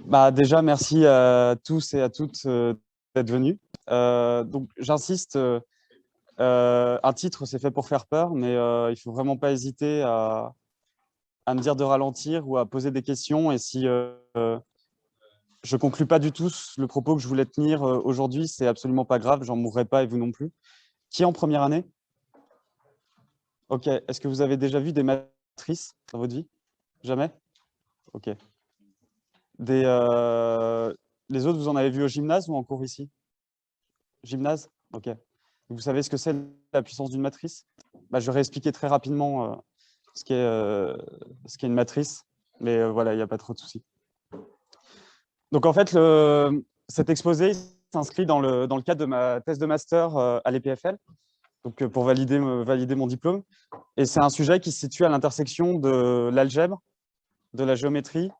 Bah, déjà, merci à tous et à toutes d'être venus. Donc, j'insiste, un titre, c'est fait pour faire peur, mais il ne faut vraiment pas hésiter à me dire de ralentir ou à poser des questions. Et si je ne conclue pas du tout le propos que je voulais tenir aujourd'hui, c'est absolument pas grave, j'en mourrai pas et vous non plus. Qui est en première année? Ok. Est-ce que vous avez déjà vu des matrices dans votre vie? Jamais? Ok. Les autres, vous en avez vu au gymnase ou en cours ici? Gymnase? Ok. Vous savez ce que c'est la puissance d'une matrice? Bah, je vais réexpliquer très rapidement ce qu'est une matrice, mais voilà, il n'y a pas trop de soucis. Donc en fait, cet exposé s'inscrit dans le cadre de ma thèse de master à l'EPFL, donc pour valider mon diplôme. Et c'est un sujet qui se situe à l'intersection de l'algèbre, de la géométrie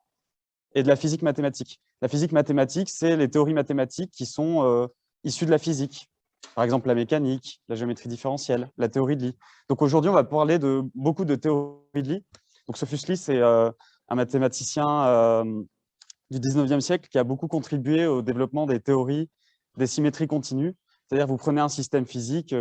et de la physique mathématique. La physique mathématique, c'est les théories mathématiques qui sont issues de la physique. Par exemple, la mécanique, la géométrie différentielle, la théorie de Lie. Donc aujourd'hui, on va parler de beaucoup de théories de Lie. Donc Sophus Lie, c'est un mathématicien du 19e siècle qui a beaucoup contribué au développement des théories des symétries continues. C'est-à-dire, vous prenez un système physique,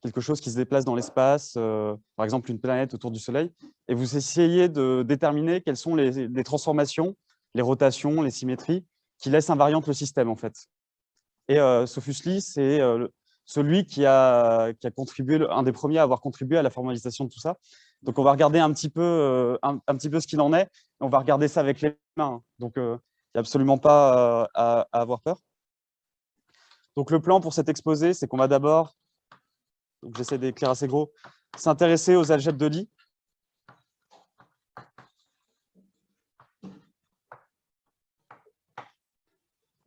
quelque chose qui se déplace dans l'espace, par exemple une planète autour du Soleil, et vous essayez de déterminer quelles sont les transformations, les rotations, les symétries qui laissent invariante le système, en fait. Et Sophus Lie, c'est celui qui a contribué, un des premiers à avoir contribué à la formalisation de tout ça. Donc, on va regarder un petit peu ce qu'il en est. On va regarder ça avec les mains. Donc, il n'y a absolument pas à avoir peur. Donc, le plan pour cet exposé, c'est qu'on va d'abord, j'essaie d'écrire assez gros, s'intéresser aux algèbres de Lie.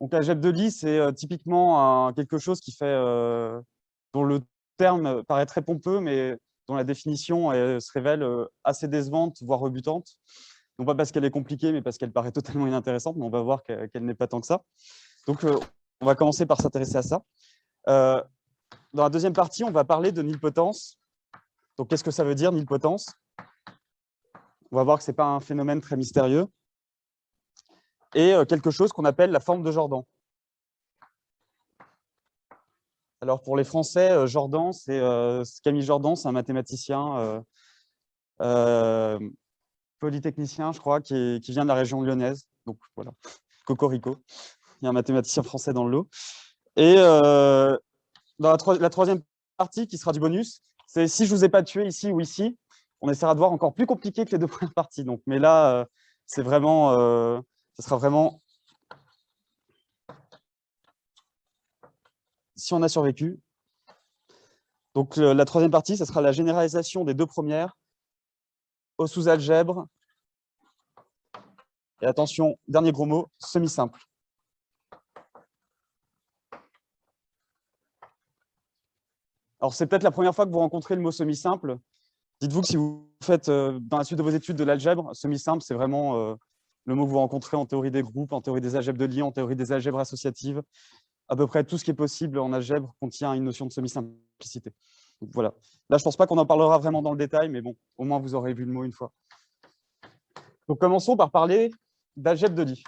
Donc, l'algèbre de Lie, c'est typiquement quelque chose qui fait, dont le terme paraît très pompeux, mais dont la définition se révèle assez décevante, voire rebutante. Non pas parce qu'elle est compliquée, mais parce qu'elle paraît totalement inintéressante, mais on va voir qu'elle n'est pas tant que ça. Donc, on va commencer par s'intéresser à ça. Dans la deuxième partie, on va parler de nilpotence. Donc, qu'est-ce que ça veut dire, nilpotence? On va voir que ce n'est pas un phénomène très mystérieux. Et quelque chose qu'on appelle la forme de Jordan. Alors, pour les Français, Jordan, c'est Camille Jordan, c'est un mathématicien polytechnicien, je crois, qui vient de la région lyonnaise. Donc, voilà, cocorico. Il y a un mathématicien français dans le lot. Et dans la troisième partie, qui sera du bonus, c'est si je ne vous ai pas tué ici ou ici, on essaiera de voir encore plus compliqué que les deux premières parties. Donc, mais là, c'est vraiment, ce sera vraiment si on a survécu. Donc, la troisième partie, ce sera la généralisation des deux premières aux sous-algèbres. Et attention, dernier gros mot, semi-simple. Alors, c'est peut-être la première fois que vous rencontrez le mot semi-simple. Dites-vous que si vous faites, dans la suite de vos études de l'algèbre, semi-simple, c'est vraiment le mot que vous rencontrez en théorie des groupes, en théorie des algèbres de Lie, en théorie des algèbres associatives. À peu près tout ce qui est possible en algèbre contient une notion de semi-simplicité. Donc, voilà. Là, je ne pense pas qu'on en parlera vraiment dans le détail, mais bon, au moins, vous aurez vu le mot une fois. Donc, commençons par parler d'algèbre de Lie.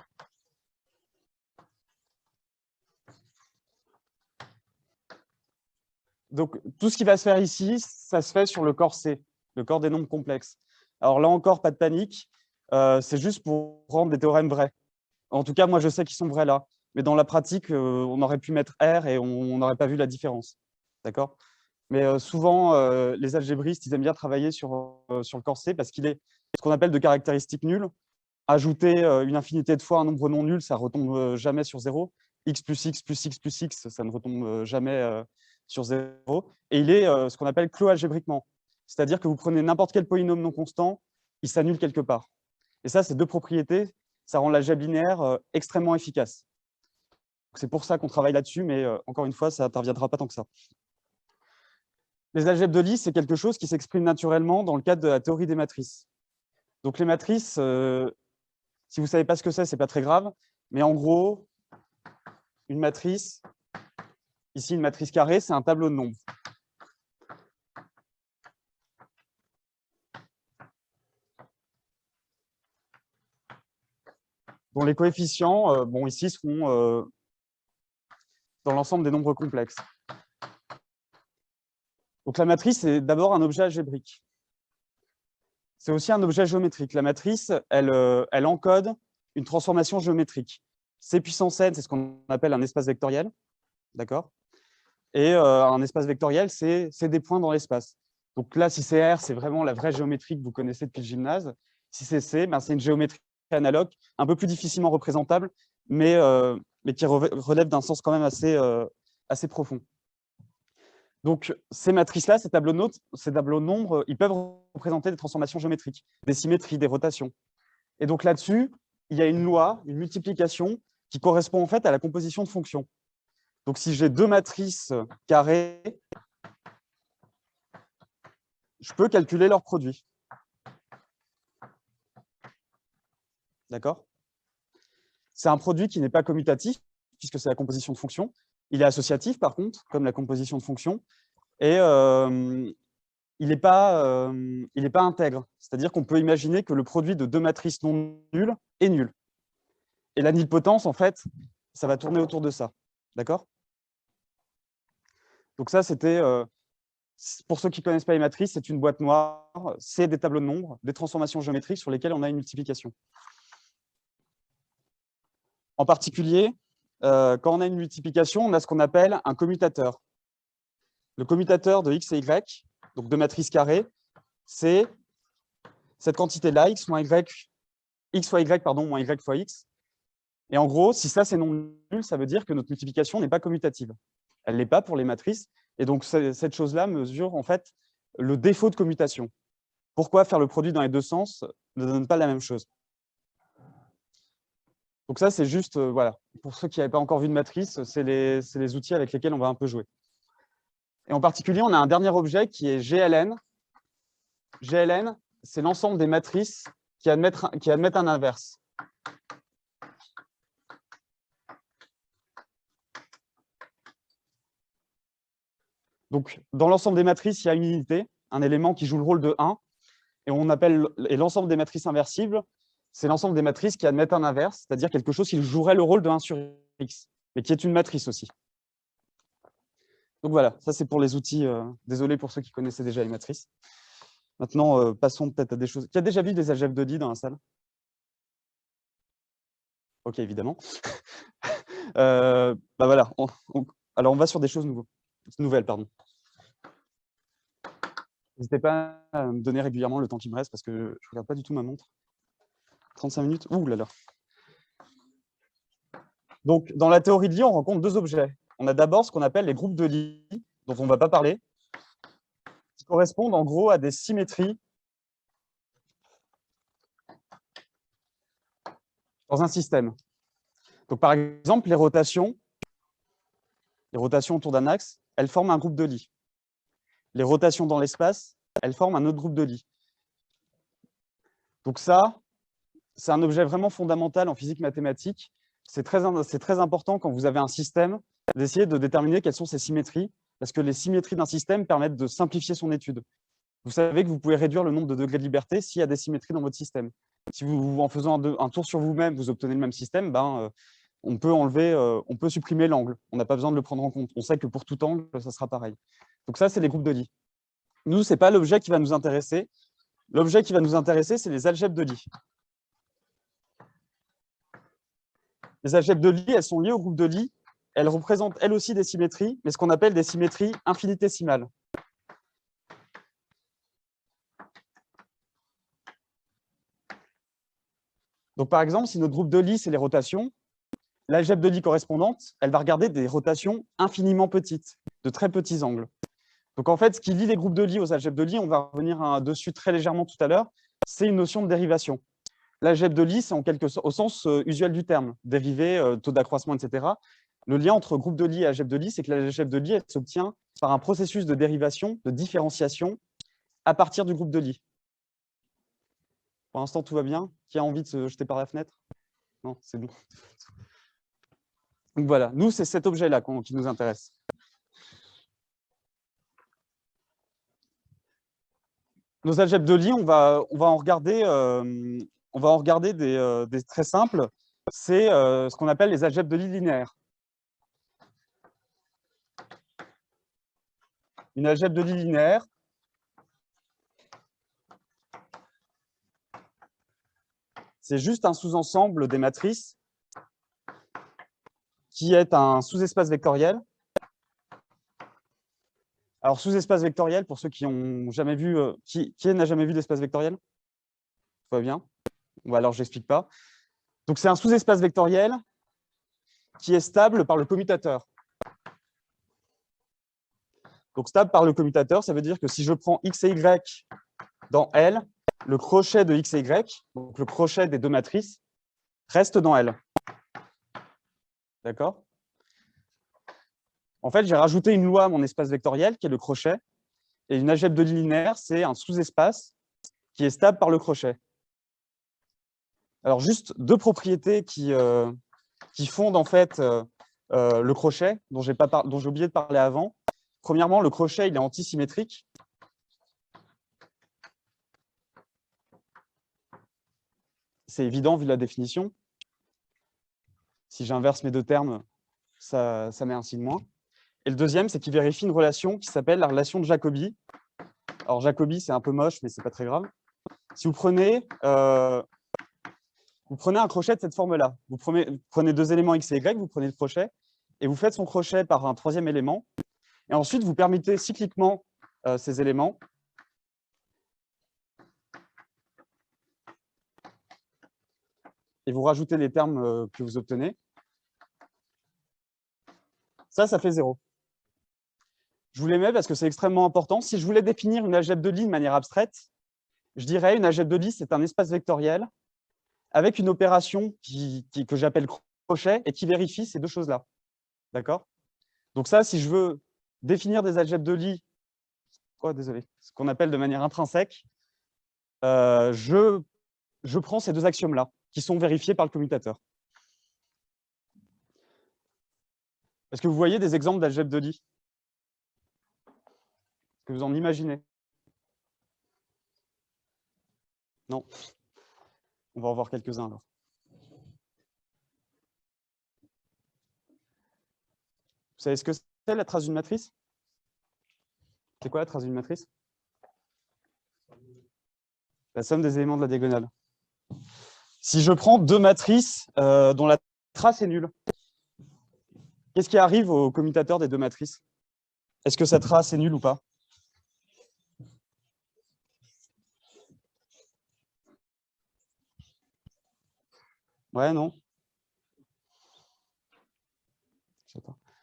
Donc, tout ce qui va se faire ici, ça se fait sur le corps C, le corps des nombres complexes. Alors là encore, pas de panique, c'est juste pour rendre des théorèmes vrais. En tout cas, moi, je sais qu'ils sont vrais là. Mais dans la pratique, on aurait pu mettre R et on n'aurait pas vu la différence. D'accord? Mais souvent, les algébristes, ils aiment bien travailler sur le corps C parce qu'il est ce qu'on appelle de caractéristiques nulles. Ajouter une infinité de fois un nombre non nul, ça ne retombe jamais sur 0. X plus X plus X plus X, ça ne retombe jamais sur 0. Et il est ce qu'on appelle clos algébriquement. C'est-à-dire que vous prenez n'importe quel polynôme non constant, il s'annule quelque part. Et ça, ces deux propriétés, ça rend l'algèbre linéaire extrêmement efficace. C'est pour ça qu'on travaille là-dessus, mais encore une fois, ça n'interviendra pas tant que ça. Les algèbres de Lie, c'est quelque chose qui s'exprime naturellement dans le cadre de la théorie des matrices. Donc les matrices, si vous ne savez pas ce que c'est, ce n'est pas très grave, mais en gros, une matrice, ici une matrice carrée, c'est un tableau de nombres. dont les coefficients, bon, ici, seront dans l'ensemble des nombres complexes. Donc, la matrice est d'abord un objet algébrique. C'est aussi un objet géométrique. La matrice, elle encode une transformation géométrique. C puissance n, c'est ce qu'on appelle un espace vectoriel. D'accord? Et un espace vectoriel, c'est des points dans l'espace. Donc là, si c'est R, c'est vraiment la vraie géométrie que vous connaissez depuis le gymnase. Si c'est C, ben, c'est une géométrie analogue, un peu plus difficilement représentable, mais qui relève d'un sens quand même assez profond. Donc, ces matrices-là, ces tableaux de nombres, ils peuvent représenter des transformations géométriques, des symétries, des rotations. Et donc là-dessus, il y a une loi, une multiplication, qui correspond en fait à la composition de fonctions. Donc, si j'ai deux matrices carrées, je peux calculer leur produit. D'accord? C'est un produit qui n'est pas commutatif, puisque c'est la composition de fonctions. Il est associatif, par contre, comme la composition de fonctions. Et il n'est pas intègre. C'est-à-dire qu'on peut imaginer que le produit de deux matrices non nulles est nul. Et la nilpotence, en fait, ça va tourner autour de ça. D'accord? Donc ça, c'était, pour ceux qui ne connaissent pas les matrices, c'est une boîte noire, c'est des tableaux de nombres, des transformations géométriques sur lesquelles on a une multiplication. En particulier, quand on a une multiplication, on a ce qu'on appelle un commutateur. Le commutateur de x et y, donc de matrice carrée, c'est cette quantité-là, x moins y, x fois y, pardon, moins y fois x. Et en gros, si ça c'est non nul, ça veut dire que notre multiplication n'est pas commutative. Elle ne l'est pas pour les matrices. Et donc, cette chose-là mesure en fait le défaut de commutation. Pourquoi faire le produit dans les deux sens ne donne pas la même chose? Donc ça, c'est juste, voilà, pour ceux qui n'avaient pas encore vu de matrice, c'est les outils avec lesquels on va un peu jouer. Et en particulier, on a un dernier objet qui est GLN. GLN, c'est l'ensemble des matrices qui admettent un inverse. Donc, dans l'ensemble des matrices, il y a une unité, un élément qui joue le rôle de 1, et l'ensemble des matrices inversibles, c'est l'ensemble des matrices qui admettent un inverse, c'est-à-dire quelque chose qui jouerait le rôle de 1 sur x, mais qui est une matrice aussi. Donc voilà, ça c'est pour les outils. Désolé pour ceux qui connaissaient déjà les matrices. Maintenant, passons peut-être à des choses. Qui a déjà vu des algèbres de Lie dans la salle? Ok, évidemment. Bah voilà. Alors on va sur des choses nouvelles, pardon. N'hésitez pas à me donner régulièrement le temps qui me reste parce que je ne regarde pas du tout ma montre. 35 minutes. Ouh là là. Donc, dans la théorie de Lie, on rencontre deux objets. On a d'abord ce qu'on appelle les groupes de Lie, dont on ne va pas parler, qui correspondent en gros à des symétries dans un système. Donc, par exemple, les rotations autour d'un axe, elles forment un groupe de Lie. Les rotations dans l'espace, elles forment un autre groupe de Lie. Donc ça, c'est un objet vraiment fondamental en physique mathématique. C'est très important quand vous avez un système d'essayer de déterminer quelles sont ses symétries, parce que les symétries d'un système permettent de simplifier son étude. Vous savez que vous pouvez réduire le nombre de degrés de liberté s'il y a des symétries dans votre système. Si vous, en faisant un tour sur vous-même, vous obtenez le même système, ben, on peut supprimer l'angle. On n'a pas besoin de le prendre en compte. On sait que pour tout angle, ça sera pareil. Donc ça, c'est les groupes de Lie. Nous, ce n'est pas l'objet qui va nous intéresser. L'objet qui va nous intéresser, c'est les algèbres de Lie. Les algèbres de Lie, elles sont liées au groupe de Lie. Elles représentent elles aussi des symétries, mais ce qu'on appelle des symétries infinitésimales. Donc, par exemple, si notre groupe de Lie, c'est les rotations, l'algèbre de Lie correspondante, elle va regarder des rotations infiniment petites, de très petits angles. Donc, en fait, ce qui lie les groupes de Lie aux algèbres de Lie, on va revenir dessus très légèrement tout à l'heure, c'est une notion de dérivation. L'algèbre de Lie, c'est en quelque sorte, au sens usuel du terme, dérivée, taux d'accroissement, etc. Le lien entre groupe de Lie et algèbre de Lie, c'est que l'algèbre de Lie, elle s'obtient par un processus de dérivation, de différenciation, à partir du groupe de Lie. Pour l'instant, tout va bien. Qui a envie de se jeter par la fenêtre? Non, c'est bon. Donc voilà, nous, c'est cet objet-là qui nous intéresse. Nos algèbres de Lie, on va en regarder des très simples. c'est ce qu'on appelle les algèbres de Lie linéaires. Une algèbre de Lie linéaire, c'est juste un sous-ensemble des matrices qui est un sous-espace vectoriel. Alors, sous-espace vectoriel, pour ceux qui ont jamais vu, qui n'a jamais vu d'espace vectoriel? Tout va bien? Bon, alors, je n'explique pas. Donc, c'est un sous-espace vectoriel qui est stable par le commutateur. Donc, stable par le commutateur, ça veut dire que si je prends x et y dans L, le crochet de x et y, donc le crochet des deux matrices, reste dans L. D'accord? En fait, j'ai rajouté une loi à mon espace vectoriel, qui est le crochet, et une algèbre de Lie linéaire, c'est un sous-espace qui est stable par le crochet. Alors, juste deux propriétés qui fondent en fait le crochet, dont j'ai oublié de parler avant. Premièrement, le crochet, il est antisymétrique. C'est évident vu la définition. Si j'inverse mes deux termes, ça met un signe moins. Et le deuxième, c'est qu'il vérifie une relation qui s'appelle la relation de Jacobi. Alors, Jacobi, c'est un peu moche, mais ce n'est pas très grave. Si vous prenez un crochet de cette forme-là, vous prenez deux éléments x et y, vous prenez le crochet, et vous faites son crochet par un troisième élément, et ensuite, vous permettez cycliquement ces éléments. Et vous rajoutez les termes que vous obtenez. Ça fait 0. Je vous les mets parce que c'est extrêmement important. Si je voulais définir une algèbre de Lie de manière abstraite, je dirais une algèbre de Lie, c'est un espace vectoriel avec une opération que j'appelle crochet et qui vérifie ces deux choses-là. D'accord? Donc ça, si je veux définir des algèbres de Lie, ce qu'on appelle de manière intrinsèque, je prends ces deux axiomes-là, qui sont vérifiés par le commutateur. Est-ce que vous voyez des exemples d'algèbres de Lie? Est-ce que vous en imaginez? Non. On va en voir quelques-uns alors. Vous savez ce que c'est la trace d'une matrice? C'est quoi la trace d'une matrice? La somme des éléments de la diagonale. Si je prends deux matrices dont la trace est nulle, qu'est-ce qui arrive au commutateur des deux matrices? Est-ce que cette trace est nulle ou pas? Ouais, non?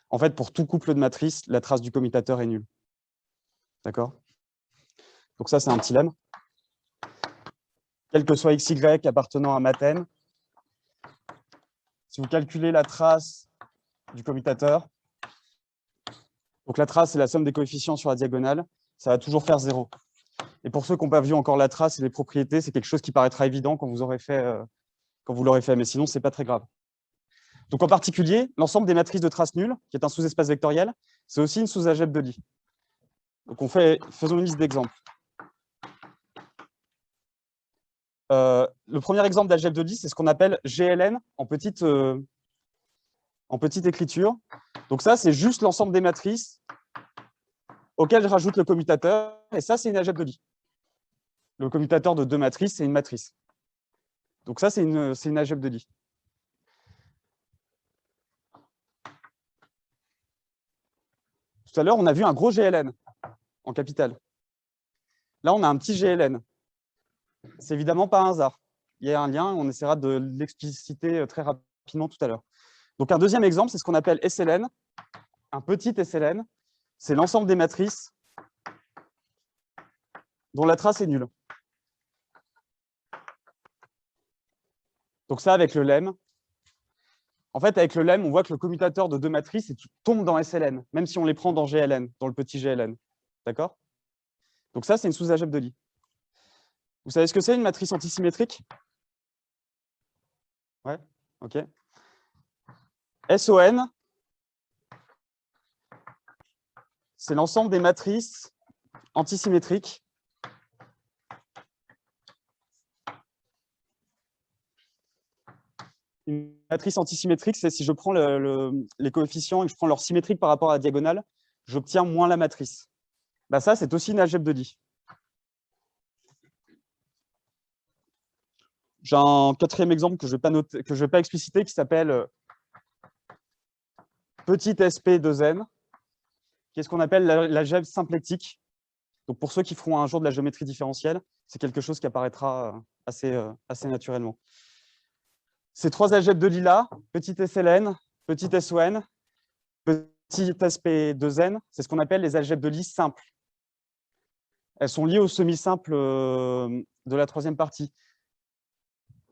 En fait, pour tout couple de matrices, la trace du commutateur est nulle. D'accord? Donc ça, c'est un petit lemme. Quel que soit xy appartenant à Maten, si vous calculez la trace du commutateur, donc la trace, c'est la somme des coefficients sur la diagonale, ça va toujours faire 0. Et pour ceux qui n'ont pas vu encore la trace et les propriétés, c'est quelque chose qui paraîtra évident quand vous l'aurez fait, mais sinon, ce n'est pas très grave. Donc en particulier, l'ensemble des matrices de traces nulles, qui est un sous-espace vectoriel, c'est aussi une sous-algèbre de Lie. Donc faisons une liste d'exemples. Le premier exemple d'algèbre de Lie, c'est ce qu'on appelle GLN en petite écriture. Donc ça, c'est juste l'ensemble des matrices auxquelles je rajoute le commutateur, et ça, c'est une algèbre de Lie. Le commutateur de deux matrices, c'est une matrice. Donc ça, c'est une algèbre de Lie. Tout à l'heure, on a vu un gros GLN en capital. Là, on a un petit GLN. C'est évidemment pas un hasard. Il y a un lien, on essaiera de l'expliciter très rapidement tout à l'heure. Donc un deuxième exemple, c'est ce qu'on appelle SLN. Un petit SLN, c'est l'ensemble des matrices dont la trace est nulle. Donc ça, avec le lemme, en fait, avec le lemme, on voit que le commutateur de deux matrices tombe dans SLN, même si on les prend dans GLN, dans le petit GLN. D'accord? Donc ça, c'est une sous-algèbre de Lie. Vous savez ce que c'est une matrice antisymétrique? Ouais, ok. SON, c'est l'ensemble des matrices antisymétriques Une matrice antisymétrique, c'est si je prends les coefficients et que je prends leur symétrique par rapport à la diagonale, j'obtiens moins la matrice. Bah ça, c'est aussi une algèbre de Lie. J'ai un quatrième exemple que je ne vais pas expliciter, qui s'appelle petit sp2n, qui est ce qu'on appelle l'algèbre symplectique. Donc pour ceux qui feront un jour de la géométrie différentielle, c'est quelque chose qui apparaîtra assez naturellement. Ces trois algèbres de Lie-là, petit sln, petit son, petit sp2n, c'est ce qu'on appelle les algèbres de Lie simples. Elles sont liées au semi-simple de la troisième partie.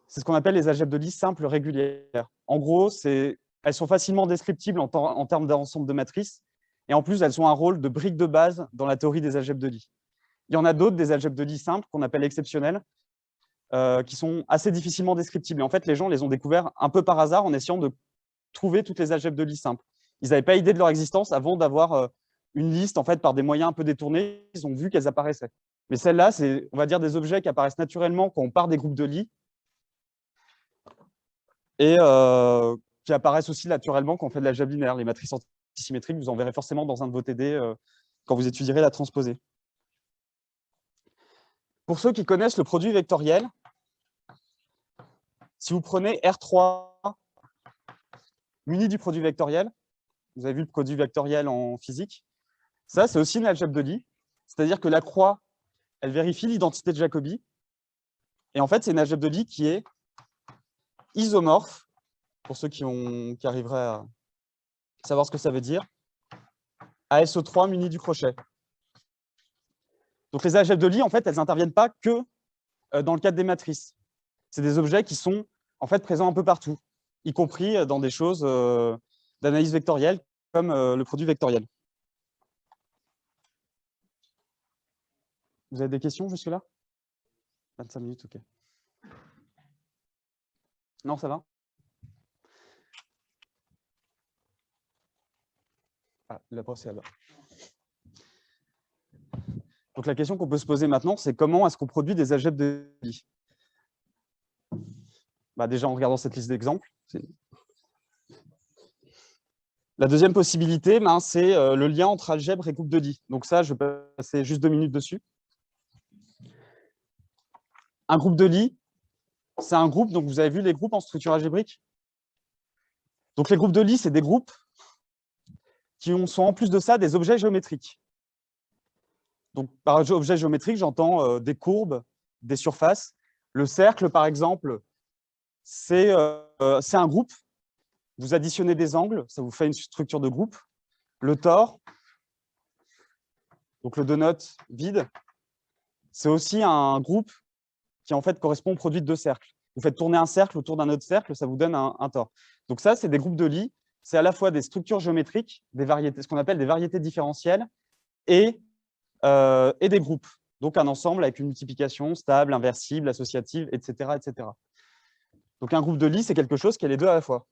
C'est ce qu'on appelle les algèbres de Lie simples régulières. En gros, elles sont facilement descriptibles en termes d'ensemble de matrices, et en plus, elles ont un rôle de brique de base dans la théorie des algèbres de Lie. Il y en a d'autres, des algèbres de Lie simples, qu'on appelle exceptionnelles, qui sont assez difficilement descriptibles. Et en fait, les gens les ont découverts un peu par hasard en essayant de trouver toutes les algèbres de Lie simples. Ils n'avaient pas idée de leur existence avant d'avoir une liste en fait, par des moyens un peu détournés. Ils ont vu qu'elles apparaissaient. Mais celles-là, c'est, on va dire, des objets qui apparaissent naturellement quand on part des groupes de Lie et qui apparaissent aussi naturellement quand on fait de l'algèbre linéaire. Les matrices antisymétriques, vous en verrez forcément dans un de vos TD quand vous étudierez la transposée. Pour ceux qui connaissent le produit vectoriel, si vous prenez R3 muni du produit vectoriel, vous avez vu le produit vectoriel en physique, ça, c'est aussi une algèbre de Lie. C'est-à-dire que la croix, elle vérifie l'identité de Jacobi. Et en fait, c'est une algèbre de Lie qui est isomorphe, pour ceux qui arriveraient à savoir ce que ça veut dire, à SO3 muni du crochet. Donc les algèbres de Lie, en fait, elles n'interviennent pas que dans le cadre des matrices. C'est des objets qui sont en fait présents un peu partout, y compris dans des choses d'analyse vectorielle, comme le produit vectoriel. Vous avez des questions jusque-là? 25 minutes, ok. Non, ça va? Ah, la brosse est là-bas. Donc la question qu'on peut se poser maintenant, c'est comment est-ce qu'on produit des algèbres de Lie? Bah, déjà en regardant cette liste d'exemples. La deuxième possibilité, c'est le lien entre algèbre et groupe de Lie. Donc ça, je vais passer juste 2 minutes dessus. Un groupe de Lie, c'est un groupe, donc vous avez vu les groupes en structure algébrique. Donc les groupes de Lie, c'est des groupes qui sont en plus de ça des objets géométriques. Donc par objet géométrique, j'entends des courbes, des surfaces. Le cercle, par exemple, c'est un groupe. Vous additionnez des angles, ça vous fait une structure de groupe. Le tore, donc le donut vide, c'est aussi un groupe qui en fait correspond au produit de deux cercles. Vous faites tourner un cercle autour d'un autre cercle, ça vous donne un tore. Donc ça, c'est des groupes de Lie. C'est à la fois des structures géométriques, des variétés, ce qu'on appelle des variétés différentielles, et des groupes. Donc un ensemble avec une multiplication stable, inversible, associative, etc., etc. Donc un groupe de Lie, c'est quelque chose qui a les deux à la fois.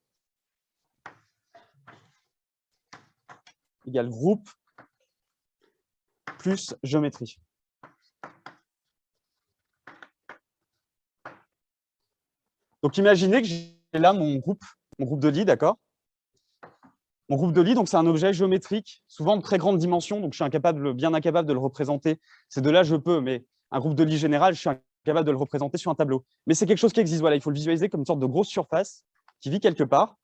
Égale groupe plus géométrie. Donc imaginez que j'ai là mon groupe de Lie, d'accord? Mon groupe de Lie, donc c'est un objet géométrique, souvent de très grande dimension, donc je suis bien incapable de le représenter. Ces deux-là, je peux, mais un groupe de Lie général, je suis incapable de le représenter sur un tableau. Mais c'est quelque chose qui existe, voilà, il faut le visualiser comme une sorte de grosse surface qui vit quelque part.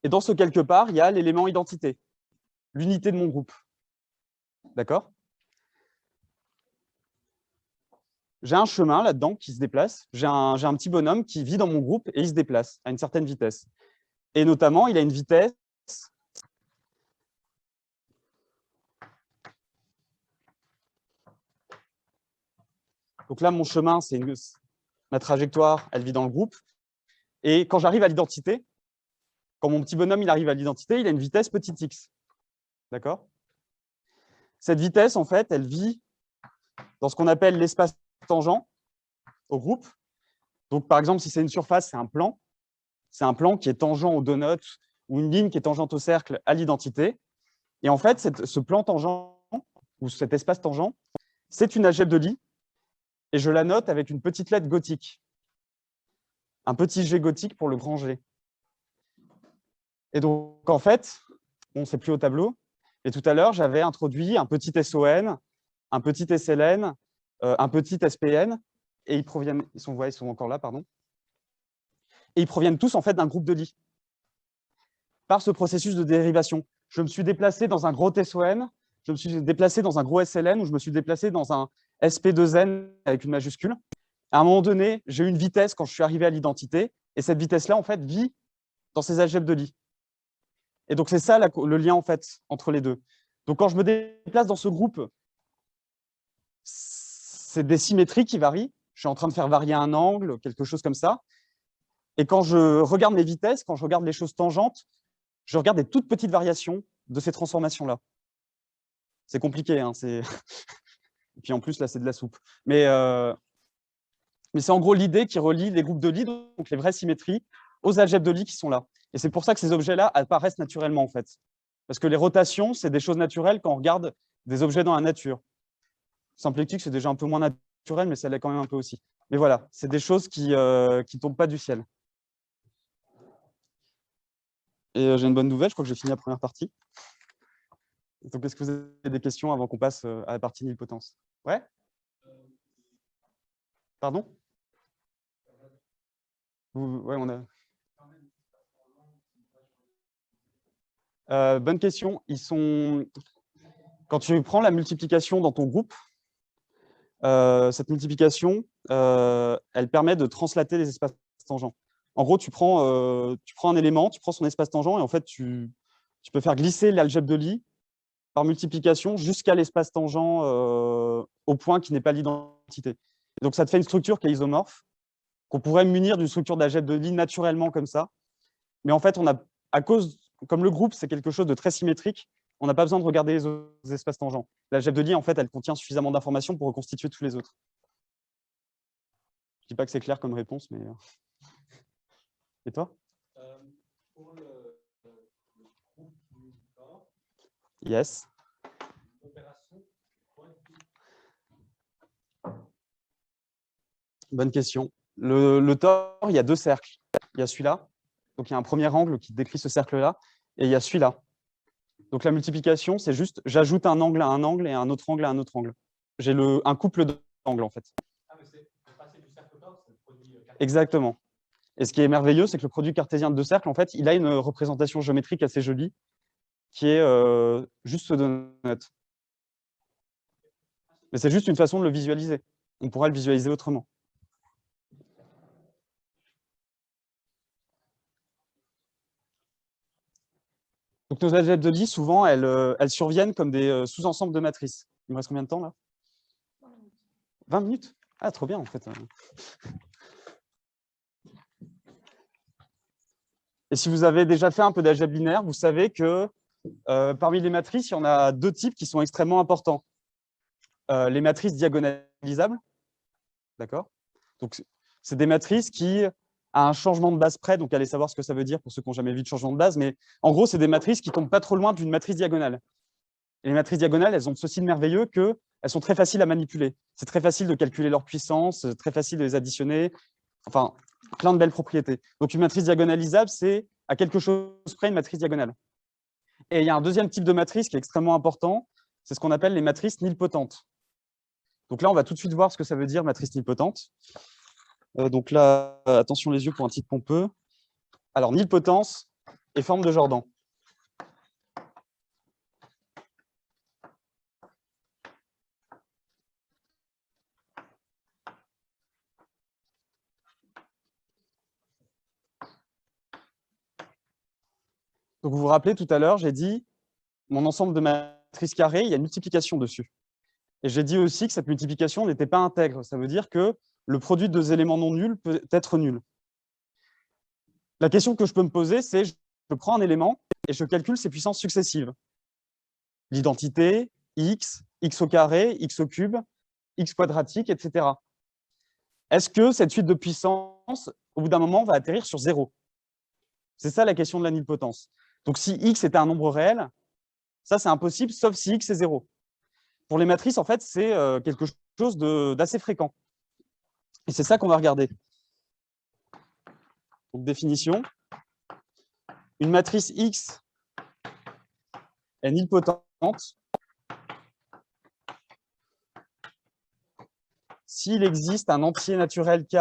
Et dans ce quelque part, il y a l'élément identité, l'unité de mon groupe. D'accord? J'ai un chemin là-dedans qui se déplace. J'ai un petit bonhomme qui vit dans mon groupe et il se déplace à une certaine vitesse. Et notamment, il a une vitesse donc là, mon chemin, c'est ma trajectoire, elle vit dans le groupe. Et quand j'arrive à l'identité, quand mon petit bonhomme il arrive à l'identité, il a une vitesse petit x. D'accord? Cette vitesse, en fait, elle vit dans ce qu'on appelle l'espace tangent au groupe. Donc, par exemple, si c'est une surface, c'est un plan. C'est un plan qui est tangent au donut ou une ligne qui est tangente au cercle à l'identité. Et en fait, ce plan tangent ou cet espace tangent, c'est une algèbre de Lie et je la note avec une petite lettre gothique. un petit G gothique pour le grand G. Et donc, en fait, bon, c'est plus au tableau, et tout à l'heure, j'avais introduit un petit SON, un petit SLN, un petit SPN, et ils sont encore là, pardon, et ils proviennent tous en fait d'un groupe de Lie. Par ce processus de dérivation, je me suis déplacé dans un gros SON, je me suis déplacé dans un gros SLN, ou je me suis déplacé dans un SP2N avec une majuscule. À un moment donné, j'ai eu une vitesse quand je suis arrivé à l'identité, et cette vitesse-là, en fait, vit dans ces algèbres de Lie. Et donc, c'est ça le lien, en fait, entre les deux. Donc, quand je me déplace dans ce groupe, c'est des symétries qui varient. Je suis en train de faire varier un angle, quelque chose comme ça. Et quand je regarde mes vitesses, quand je regarde les choses tangentes, je regarde des toutes petites variations de ces transformations-là. C'est compliqué, hein, et puis en plus, là, c'est de la soupe. Mais c'est en gros l'idée qui relie les groupes de Lie, donc les vraies symétries, aux algèbres de Lie qui sont là. Et c'est pour ça que ces objets-là apparaissent naturellement, en fait. Parce que les rotations, c'est des choses naturelles quand on regarde des objets dans la nature. Symplectique, c'est déjà un peu moins naturel, mais ça l'est quand même un peu aussi. Mais voilà, c'est des choses qui ne tombent pas du ciel. Et j'ai une bonne nouvelle, je crois que j'ai fini la première partie. Donc, est-ce que vous avez des questions avant qu'on passe à la partie nilpotence? Ouais? Pardon? Ouais, on a... bonne question. Quand tu prends la multiplication dans ton groupe, cette multiplication, elle permet de translater les espaces tangents. En gros, tu prends un élément, tu prends son espace tangent, et en fait, tu peux faire glisser l'algèbre de Lie par multiplication jusqu'à l'espace tangent au point qui n'est pas l'identité. Donc, ça te fait une structure qui est isomorphe, qu'on pourrait munir d'une structure d'algèbre de Lie naturellement comme ça. Mais en fait, comme le groupe, c'est quelque chose de très symétrique, on n'a pas besoin de regarder les autres espaces tangents. L'algèbre de Lie, en fait, elle contient suffisamment d'informations pour reconstituer tous les autres. Je ne dis pas que c'est clair comme réponse, mais... Et toi? Pour le groupe du corps, yes. Bonne question. Le tore, il y a deux cercles. Il y a celui-là, donc il y a un premier angle qui décrit ce cercle-là, et il y a celui-là. Donc la multiplication, c'est juste, j'ajoute un angle à un angle et un autre angle à un autre angle. J'ai un couple d'angles, en fait. Ah, mais c'est passer du cercle tore, c'est le produit cartésien. Exactement. Et ce qui est merveilleux, c'est que le produit cartésien de deux cercles, en fait, il a une représentation géométrique assez jolie, qui est juste pseudonode. Mais c'est juste une façon de le visualiser. On pourra le visualiser autrement. Donc nos algèbres de Lie, souvent, elles surviennent comme des sous-ensembles de matrices. Il me reste combien de temps, là? 20 minutes. Ah, trop bien, en fait. Et si vous avez déjà fait un peu d'algèbre linéaire, vous savez que parmi les matrices, il y en a deux types qui sont extrêmement importants. Les matrices diagonalisables, d'accord? Donc, c'est des matrices qui, à un changement de base près, donc allez savoir ce que ça veut dire pour ceux qui n'ont jamais vu de changement de base, mais en gros, c'est des matrices qui ne tombent pas trop loin d'une matrice diagonale. Et les matrices diagonales, elles ont ceci de merveilleux qu'elles sont très faciles à manipuler. C'est très facile de calculer leur puissance, très facile de les additionner, enfin, plein de belles propriétés. Donc, une matrice diagonalisable, c'est à quelque chose près une matrice diagonale. Et il y a un deuxième type de matrice qui est extrêmement important, c'est ce qu'on appelle les matrices nilpotentes. Donc là, on va tout de suite voir ce que ça veut dire, matrice nilpotente. Donc là, attention les yeux pour un titre pompeux. Alors, nilpotence et forme de Jordan. Donc, vous vous rappelez, tout à l'heure, j'ai dit, mon ensemble de matrices carrées, il y a une multiplication dessus. Et j'ai dit aussi que cette multiplication n'était pas intègre. Ça veut dire que le produit de deux éléments non nuls peut être nul. La question que je peux me poser, c'est je prends un élément et je calcule ses puissances successives. L'identité, x, x au carré, x au cube, x quadratique, etc. Est-ce que cette suite de puissances, au bout d'un moment, va atterrir sur 0? C'est ça la question de la nilpotence. Donc, si x était un nombre réel, ça, c'est impossible, sauf si x est 0. Pour les matrices, en fait, c'est quelque chose d'assez fréquent. Et c'est ça qu'on va regarder. Donc, définition. Une matrice X est nilpotente s'il existe un entier naturel K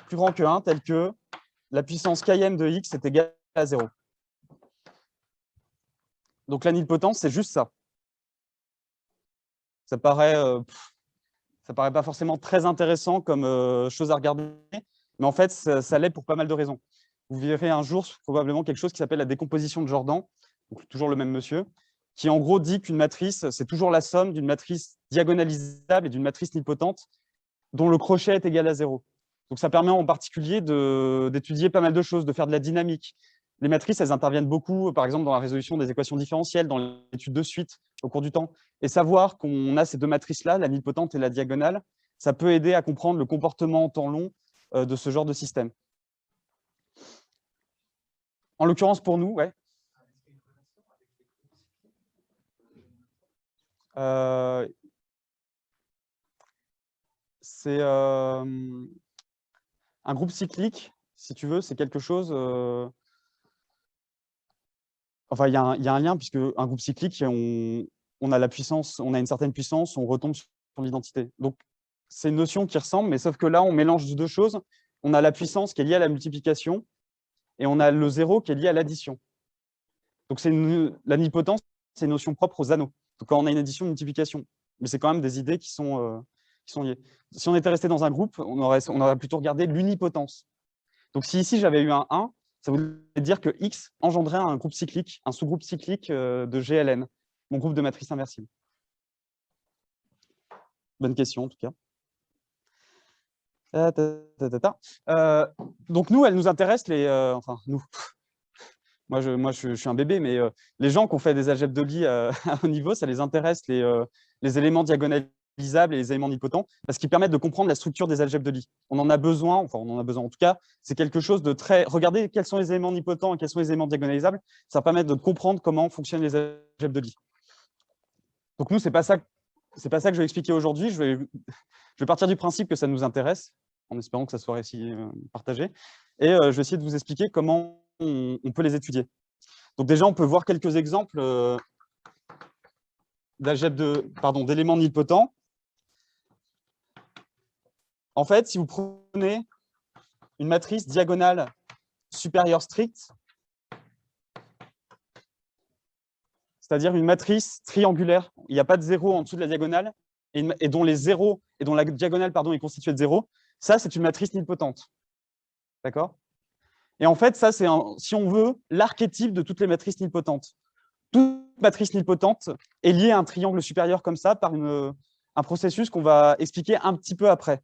plus grand que 1, tel que la puissance Km de X est égale à 0. Donc la nilpotence, c'est juste ça. Ça paraît pas forcément très intéressant comme chose à regarder, mais en fait, ça l'est pour pas mal de raisons. Vous verrez un jour probablement quelque chose qui s'appelle la décomposition de Jordan, donc toujours le même monsieur, qui en gros dit qu'une matrice, c'est toujours la somme d'une matrice diagonalisable et d'une matrice nilpotente dont le crochet est égal à 0. Donc ça permet en particulier d'étudier pas mal de choses, de faire de la dynamique. Les matrices, elles interviennent beaucoup, par exemple, dans la résolution des équations différentielles, dans l'étude de suite au cours du temps. Et savoir qu'on a ces deux matrices-là, la nilpotente et la diagonale, ça peut aider à comprendre le comportement en temps long de ce genre de système. En l'occurrence, pour nous, ouais. C'est un groupe cyclique, si tu veux, c'est quelque chose... Enfin, il y a un lien, puisque un groupe cyclique, on a la puissance, on a une certaine puissance, on retombe sur l'identité. Donc, c'est une notion qui ressemble, mais sauf que là, on mélange deux choses. On a la puissance qui est liée à la multiplication, et on a le zéro qui est lié à l'addition. Donc, la nilpotence, c'est une notion propre aux anneaux. Donc, quand on a une addition, une multiplication. Mais c'est quand même des idées qui sont liées. Si on était resté dans un groupe, on aurait plutôt regardé l'unipotence. Donc, si ici, j'avais eu un 1, ça voudrait dire que X engendrait un groupe cyclique, un sous-groupe cyclique de GLN, mon groupe de matrice inversible. Bonne question, en tout cas. Donc, nous, elles nous intéressent enfin, nous. Moi, je suis un bébé, mais les gens qui ont fait des algèbres de Lie à haut niveau, ça les intéresse, les éléments diagonalisables et les éléments nilpotents, parce qu'ils permettent de comprendre la structure des algèbres de Lie. On en a besoin, enfin, on en a besoin en tout cas, c'est quelque chose de très... Regardez quels sont les éléments nilpotents et quels sont les éléments diagonalisables, ça permet de comprendre comment fonctionnent les algèbres de Lie. Donc nous, c'est pas ça que je vais expliquer aujourd'hui. Je vais partir du principe que ça nous intéresse, en espérant que ça soit réussi, partagé, et je vais essayer de vous expliquer comment on peut les étudier. Donc déjà, on peut voir quelques exemples d'éléments nilpotents. En fait, si vous prenez une matrice diagonale supérieure stricte, c'est-à-dire une matrice triangulaire, il n'y a pas de zéro en dessous de la diagonale, et dont la diagonale est constituée de zéro, ça, c'est une matrice nilpotente. D'accord? Et en fait, ça, c'est, si on veut, l'archétype de toutes les matrices nilpotentes. Toute matrice nilpotente est liée à un triangle supérieur comme ça par un processus qu'on va expliquer un petit peu après,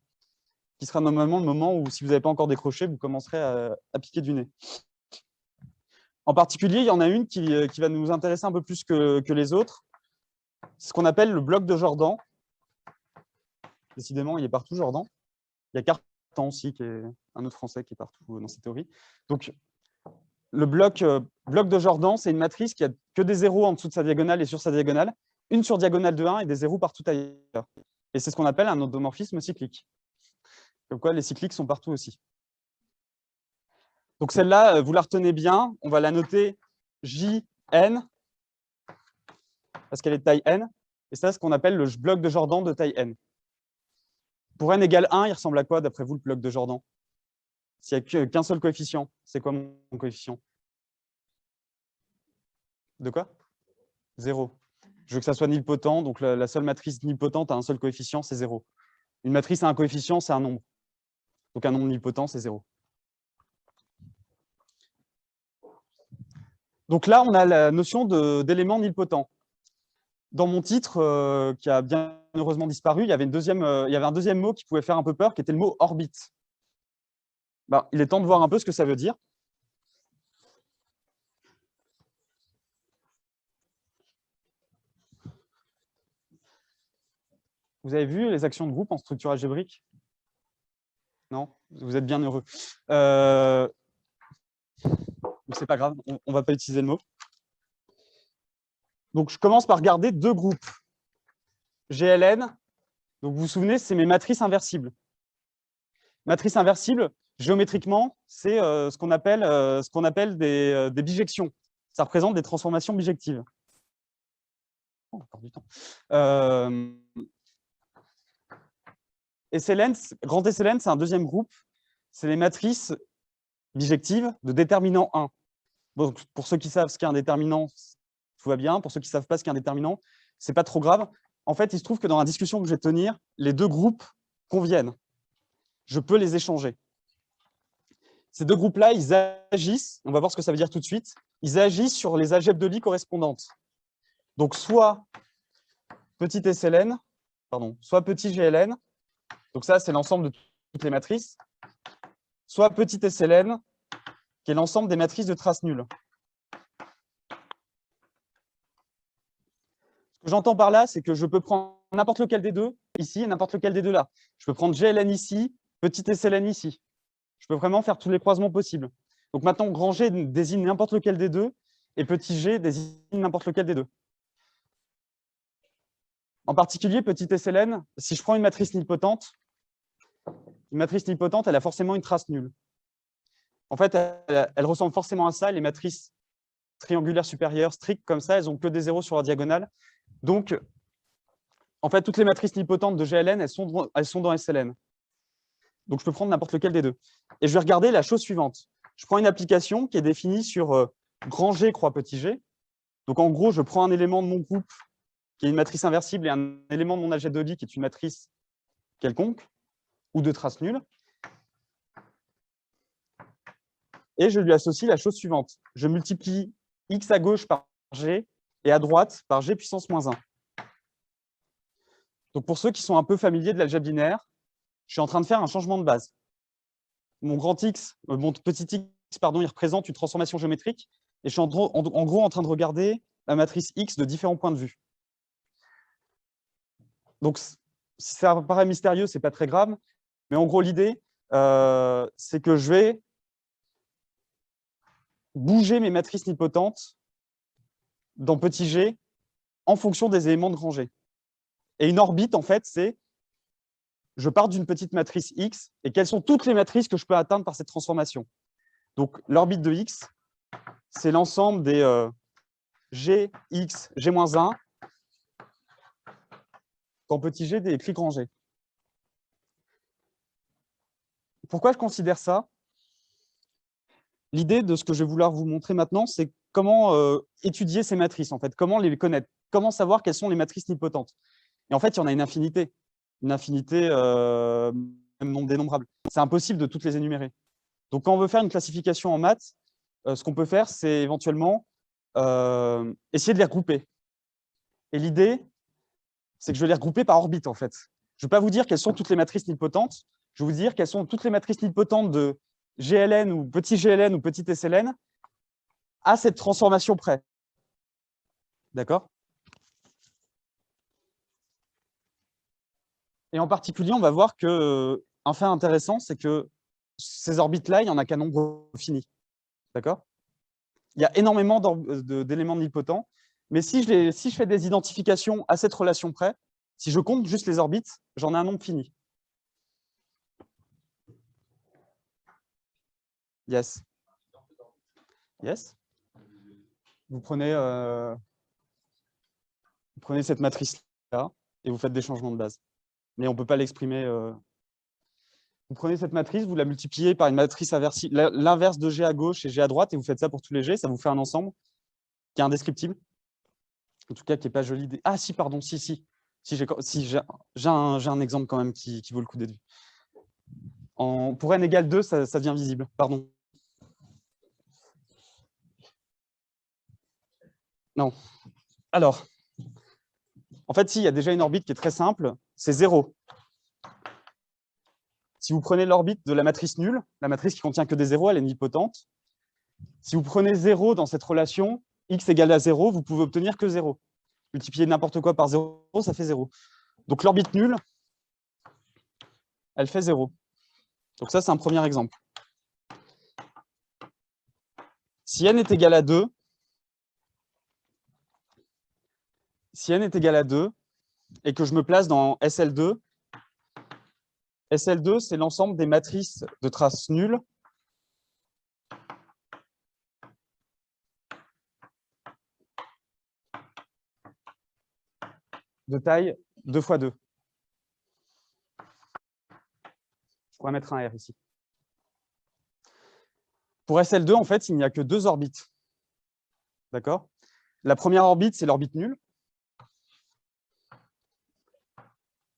qui sera normalement le moment où, si vous n'avez pas encore décroché, vous commencerez à piquer du nez. En particulier, il y en a une qui va nous intéresser un peu plus que les autres. C'est ce qu'on appelle le bloc de Jordan. Décidément, il est partout, Jordan. Il y a Cartan aussi, qui est un autre Français qui est partout dans cette théorie. Donc, le bloc de Jordan, c'est une matrice qui a que des zéros en dessous de sa diagonale et sur sa diagonale, une sur diagonale de 1 et des zéros partout ailleurs. Et c'est ce qu'on appelle un endomorphisme cyclique. Comme quoi, les cycliques sont partout aussi. Donc celle-là, vous la retenez bien, on va la noter JN, parce qu'elle est de taille n, et ça, c'est ce qu'on appelle le bloc de Jordan de taille n. Pour n égale 1, il ressemble à quoi, d'après vous, le bloc de Jordan? S'il n'y a qu'un seul coefficient, c'est quoi mon coefficient? De quoi? 0. Je veux que ça soit nilpotent, donc la seule matrice nilpotente a un seul coefficient, c'est 0. Une matrice a un coefficient, c'est un nombre. Donc un nombre nilpotent, c'est 0. Donc là, on a la notion d'élément nilpotent. Dans mon titre, qui a bien heureusement disparu, il y avait un deuxième mot qui pouvait faire un peu peur, qui était le mot orbite. Ben, il est temps de voir un peu ce que ça veut dire. Vous avez vu les actions de groupe en structure algébrique? Non? Vous êtes bien heureux. C'est pas grave, on ne va pas utiliser le mot. Donc, je commence par regarder deux groupes. GLN, donc vous vous souvenez, c'est mes matrices inversibles. Matrice inversible, géométriquement, c'est ce qu'on appelle des bijections. Ça représente des transformations bijectives. Oh, encore du temps. SLN, grand SLN, c'est un deuxième groupe. C'est les matrices bijectives de déterminant 1. Donc, pour ceux qui savent ce qu'est un déterminant, tout va bien. Pour ceux qui ne savent pas ce qu'est un déterminant, ce n'est pas trop grave. En fait, il se trouve que dans la discussion que je vais tenir, les deux groupes conviennent. Je peux les échanger. Ces deux groupes-là, ils agissent, on va voir ce que ça veut dire tout de suite, ils agissent sur les algèbres de Lie correspondantes. Donc, soit petit SLN, pardon, soit petit GLN, donc ça, c'est l'ensemble de toutes les matrices, soit petit SLN, qui est l'ensemble des matrices de traces nulles. Ce que j'entends par là, c'est que je peux prendre n'importe lequel des deux ici et n'importe lequel des deux là. Je peux prendre GLN ici, petit SLN ici. Je peux vraiment faire tous les croisements possibles. Donc maintenant, grand G désigne n'importe lequel des deux et petit g désigne n'importe lequel des deux. En particulier, petit SLN, si je prends une matrice nilpotente, elle a forcément une trace nulle. En fait, elle ressemble forcément à ça. Les matrices triangulaires supérieures strictes comme ça, elles n'ont que des zéros sur la diagonale. Donc, en fait, toutes les matrices nilpotentes de GLN, elles sont dans SLN. Donc, je peux prendre n'importe lequel des deux. Et je vais regarder la chose suivante. Je prends une application qui est définie sur grand G croix petit g. Donc, en gros, je prends un élément de mon groupe qui est une matrice inversible et un élément de mon algèbre de Lie qui est une matrice quelconque ou de trace nulle. Et je lui associe la chose suivante. Je multiplie x à gauche par g et à droite par g puissance moins 1. Donc, pour ceux qui sont un peu familiers de l'algèbre binaire, je suis en train de faire un changement de base. Mon petit x, pardon, il représente une transformation géométrique et je suis en gros en train de regarder la matrice x de différents points de vue. Donc, si ça paraît mystérieux, ce n'est pas très grave, mais en gros, l'idée, c'est que je vais bouger mes matrices nilpotentes dans petit g en fonction des éléments de grand G. Et une orbite, en fait, c'est je pars d'une petite matrice X et quelles sont toutes les matrices que je peux atteindre par cette transformation. Donc, l'orbite de X, c'est l'ensemble des G, X, G-1 quand petit g écrit grand G. Pourquoi je considère ça? L'idée de ce que je vais vouloir vous montrer maintenant, c'est comment étudier ces matrices, en fait, comment les connaître, comment savoir quelles sont les matrices nilpotentes. Et en fait, il y en a une infinité même dénombrable. C'est impossible de toutes les énumérer. Donc, quand on veut faire une classification en maths, ce qu'on peut faire, c'est éventuellement essayer de les regrouper. Et l'idée, c'est que je vais les regrouper par orbite, en fait. Je ne vais pas vous dire quelles sont toutes les matrices nilpotentes, je vais vous dire quelles sont toutes les matrices nilpotentes de GLN ou petit SLN à cette transformation près. D'accord? Et en particulier, on va voir qu'un fait intéressant, c'est que ces orbites-là, il n'y en a qu'un nombre fini. D'accord? Il y a énormément d'éléments nilpotents, mais si je fais des identifications à cette relation près, si je compte juste les orbites, j'en ai un nombre fini. Yes. Yes. Vous prenez cette matrice-là et vous faites des changements de base. Mais on ne peut pas l'exprimer. Vous prenez cette matrice, vous la multipliez par une matrice inversible, l'inverse de G à gauche et G à droite, et vous faites ça pour tous les G, ça vous fait un ensemble qui est indescriptible. En tout cas, qui n'est pas joli. Ah si, pardon, si j'ai un exemple quand même qui vaut le coup d'être vu. Pour n égale 2, ça devient visible. Pardon. Non. Alors, en fait, si, il y a déjà une orbite qui est très simple, c'est 0. Si vous prenez l'orbite de la matrice nulle, la matrice qui contient que des zéros, elle est nilpotente. Si vous prenez 0 dans cette relation, x égale à 0, vous pouvez obtenir que 0. Multiplier n'importe quoi par 0, ça fait 0. Donc l'orbite nulle, elle fait 0. Donc ça, c'est un premier exemple. Si n est égal à 2, et que je me place dans SL2, SL2, c'est l'ensemble des matrices de traces nulles de taille 2 x 2. Je pourrais mettre un R ici. Pour SL2, en fait, il n'y a que 2 orbites. D'accord? La première orbite, c'est l'orbite nulle.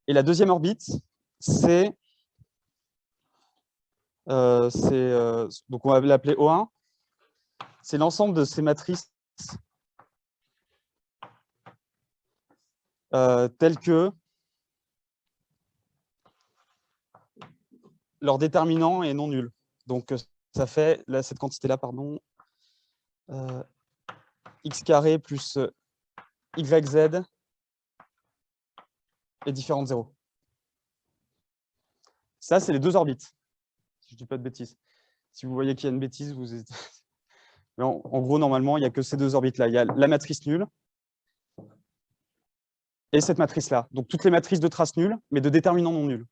Et la deuxième orbite, c'est donc on va l'appeler O1. C'est l'ensemble de ces matrices telles que leur déterminant est non nul. Donc ça fait là, cette quantité-là, pardon, x carré plus yz est différent de 0. Ça, c'est les 2 orbites, si je ne dis pas de bêtises. Si vous voyez qu'il y a une bêtise, vous hésitez. Mais en gros, normalement, il n'y a que ces 2 orbites-là. Il y a la matrice nulle et cette matrice-là. Donc, toutes les matrices de traces nulles, mais de déterminants non nuls.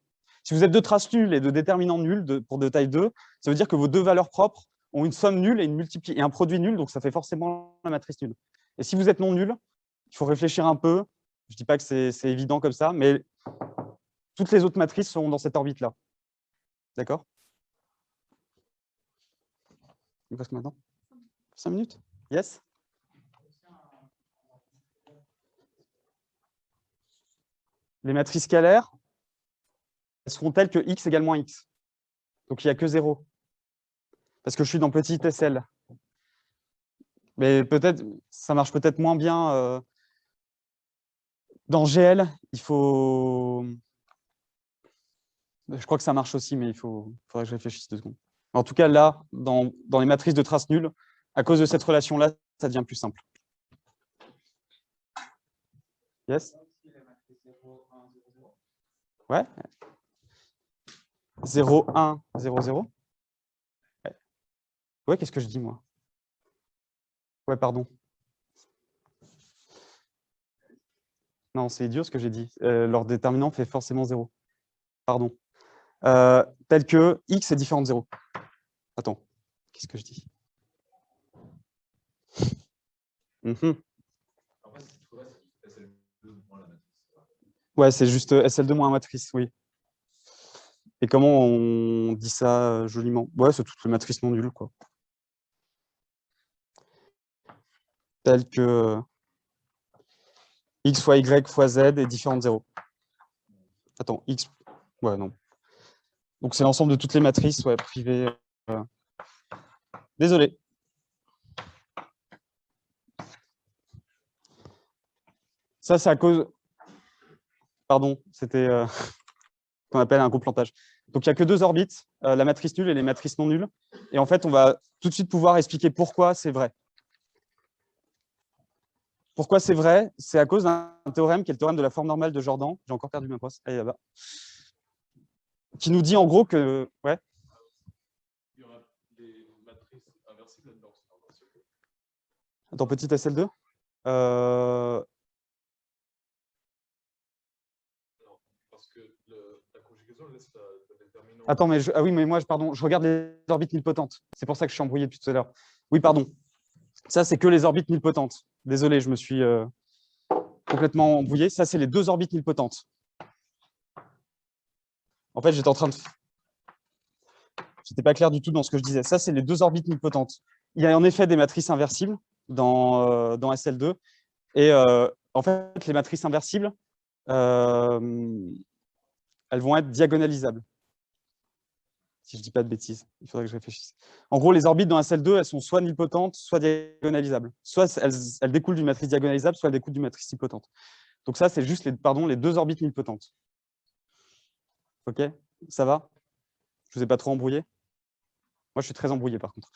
Si vous êtes de traces nulles et de déterminants nuls pour de taille 2, ça veut dire que vos 2 valeurs propres ont une somme nulle et, et un produit nul, donc ça fait forcément la matrice nulle. Et si vous êtes non nul, il faut réfléchir un peu. Je ne dis pas que c'est évident comme ça, mais toutes les autres matrices sont dans cette orbite-là. D'accord? Il passe maintenant 5 minutes? Yes? Les matrices scalaires, elles seront telles que x égale moins x. Donc, il n'y a que 0. Parce que je suis dans petit SL. Mais peut-être, ça marche peut-être moins bien. Dans GL, il faut... Je crois que ça marche aussi, mais il faudrait que je réfléchisse 2 secondes. En tout cas, là, dans les matrices de traces nulles, à cause de cette relation-là, ça devient plus simple. Yes? Ouais. 0, 1, 0, 0. Ouais, qu'est-ce que je dis, moi? Ouais, pardon. Non, c'est idiot ce que j'ai dit. Leur déterminant fait forcément 0. Pardon. Tel que x est différent de 0. Attends, qu'est-ce que je dis? Ouais, c'est juste SL2 moins matrice, oui. Et comment on dit ça joliment? Ouais, c'est toutes les matrices non nulles, quoi. Tel que x fois y fois z est différent de 0. Attends, x... Ouais, non. Donc, c'est l'ensemble de toutes les matrices privées. Désolé. Ça, c'est à cause... Pardon, c'était ce qu'on appelle un coplantage. Donc, il n'y a que 2 orbites, la matrice nulle et les matrices non nulles. Et en fait, on va tout de suite pouvoir expliquer pourquoi c'est vrai. Pourquoi c'est vrai? C'est à cause d'un théorème qui est le théorème de la forme normale de Jordan. J'ai encore perdu ma poste. Allez, là-bas. Qui nous dit en gros que... Ouais. Il y aura des matrices inversibles là-dedans. Attends, petit SL2 parce que la conjugaison laisse le déterminant... Attends, mais ah oui, mais moi, pardon, je regarde les orbites nilpotentes. C'est pour ça que je suis embrouillé depuis tout à l'heure. Oui, pardon. Ça, c'est que les orbites nilpotentes. Désolé, je me suis complètement embrouillé. Ça, c'est les 2 orbites nilpotentes. En fait, j'étais en train de... J'étais pas clair du tout dans ce que je disais. Ça, c'est les 2 orbites nilpotentes. Il y a en effet des matrices inversibles dans SL2. Et en fait, les matrices inversibles, elles vont être diagonalisables. Si je ne dis pas de bêtises, il faudrait que je réfléchisse. En gros, les orbites dans SL2, elles sont soit nilpotentes, soit diagonalisables. Soit elles découlent d'une matrice diagonalisable, soit elles découlent d'une matrice nilpotente. Donc ça, c'est juste les 2 orbites nilpotentes. OK? Ça va? Je ne vous ai pas trop embrouillé? Moi, je suis très embrouillé, par contre.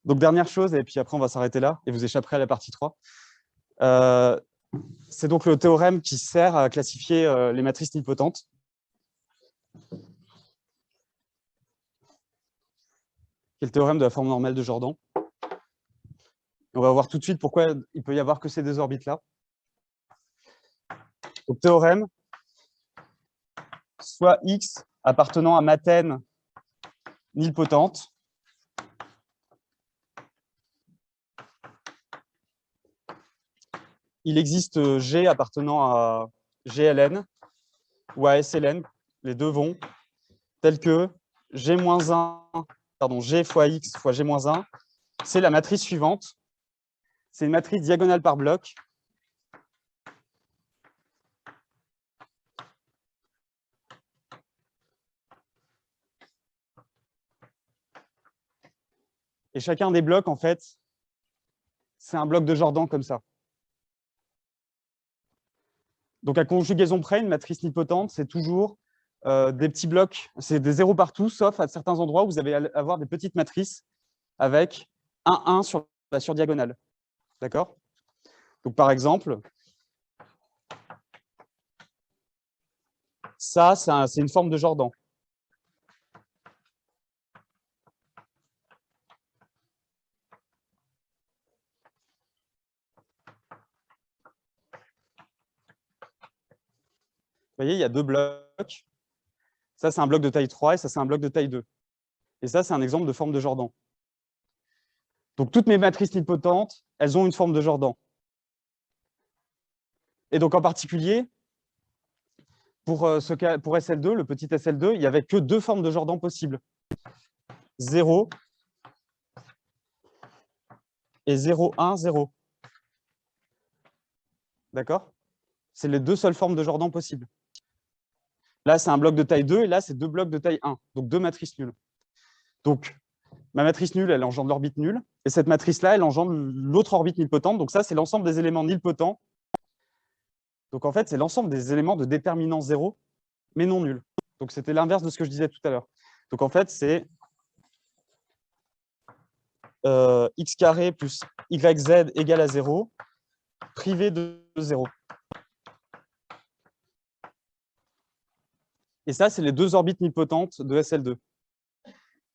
Donc, dernière chose, et puis après, on va s'arrêter là, et vous échapperez à la partie 3. C'est donc le théorème qui sert à classifier les matrices nilpotentes. Qui est le théorème de la forme normale de Jordan. On va voir tout de suite pourquoi il peut y avoir que ces 2 orbites-là. Donc, théorème, soit x appartenant à Maten nilpotente. Il existe G appartenant à GLN ou à SLN, les deux vont, tels que G-1, pardon, G fois X fois G-1, c'est la matrice suivante. C'est une matrice diagonale par bloc. Et chacun des blocs, en fait, c'est un bloc de Jordan comme ça. Donc, à conjugaison près, une matrice nilpotente, c'est toujours des petits blocs, c'est des zéros partout, sauf à certains endroits où vous allez avoir des petites matrices avec un 1 sur la surdiagonale. D'accord? Donc, par exemple, ça, c'est une forme de Jordan. Vous voyez, il y a deux blocs. Ça, c'est un bloc de taille 3 et ça, c'est un bloc de taille 2. Et ça, c'est un exemple de forme de Jordan. Donc, toutes mes matrices nilpotentes, elles ont une forme de Jordan. Et donc, en particulier, pour SL2, le petit SL2, il n'y avait que deux formes de Jordan possibles. 0 et 0, 1, 0. D'accord? C'est les deux seules formes de Jordan possibles. Là, c'est un bloc de taille 2 et là, c'est deux blocs de taille 1. Donc, deux matrices nulles. Donc, ma matrice nulle, elle engendre l'orbite nulle. Et cette matrice-là, elle engendre l'autre orbite nilpotente. Donc, ça, c'est l'ensemble des éléments nilpotents. Donc, en fait, c'est l'ensemble des éléments de déterminant 0, mais non nuls. Donc, c'était l'inverse de ce que je disais tout à l'heure. Donc, en fait, c'est x carré plus yz égale à 0, privé de 0. Et ça, c'est les deux orbites nilpotentes de SL2.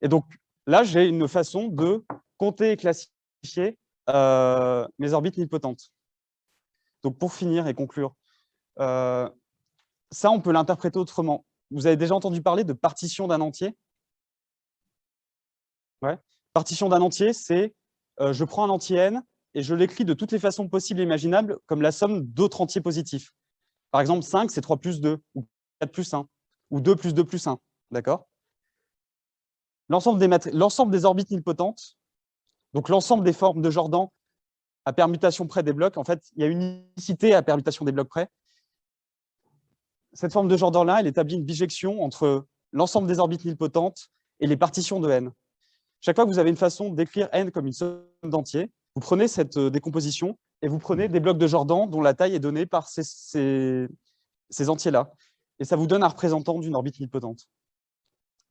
Et donc, là, j'ai une façon de compter et classifier mes orbites nilpotentes. Donc, pour finir et conclure, ça, on peut l'interpréter autrement. Vous avez déjà entendu parler de partition d'un entier? Ouais. Partition d'un entier, c'est je prends un entier n et je l'écris de toutes les façons possibles et imaginables comme la somme d'autres entiers positifs. Par exemple, 5, c'est 3 plus 2, ou 4 plus 1, ou 2 plus 2 plus 1. D'accord? L'ensemble des orbites nilpotentes, donc l'ensemble des formes de Jordan à permutation près des blocs, en fait, il y a une unicité à permutation des blocs près. Cette forme de Jordan-là, elle établit une bijection entre l'ensemble des orbites nilpotentes et les partitions de n. Chaque fois que vous avez une façon d'écrire n comme une somme d'entiers, vous prenez cette décomposition et vous prenez des blocs de Jordan dont la taille est donnée par ces entiers-là. Et ça vous donne un représentant d'une orbite nilpotente.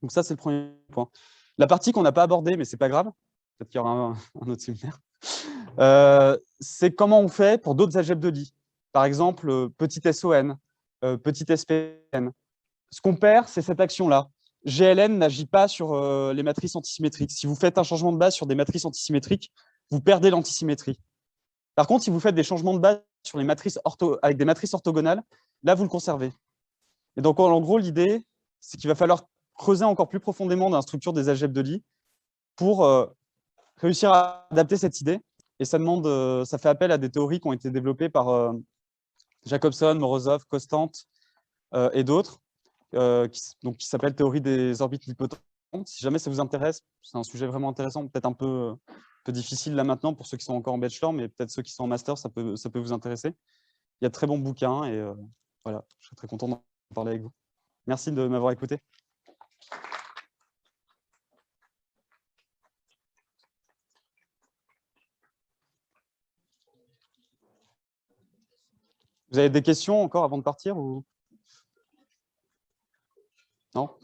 Donc ça, c'est le premier point. La partie qu'on n'a pas abordée, mais ce n'est pas grave, peut-être qu'il y aura un autre séminaire, c'est comment on fait pour d'autres algèbres de Lie. Par exemple, petit SON, petit SPN. Ce qu'on perd, c'est cette action-là. GLN n'agit pas sur les matrices antisymétriques. Si vous faites un changement de base sur des matrices antisymétriques, vous perdez l'antisymétrie. Par contre, si vous faites des changements de base sur les matrices avec des matrices orthogonales, là, vous le conservez. Et donc, en gros, l'idée, c'est qu'il va falloir creuser encore plus profondément dans la structure des algèbres de Lie pour réussir à adapter cette idée. Et ça fait appel à des théories qui ont été développées par Jacobson, Morozov, Constant et d'autres, qui s'appelle théorie des orbites nilpotentes. Si jamais ça vous intéresse, c'est un sujet vraiment intéressant, peut-être un peu difficile là maintenant pour ceux qui sont encore en bachelor, mais peut-être ceux qui sont en master, ça peut vous intéresser. Il y a de très bons bouquins et voilà, je serais très content d'en parler avec vous. Merci de m'avoir écouté. Vous avez des questions encore avant de partir ou... Non?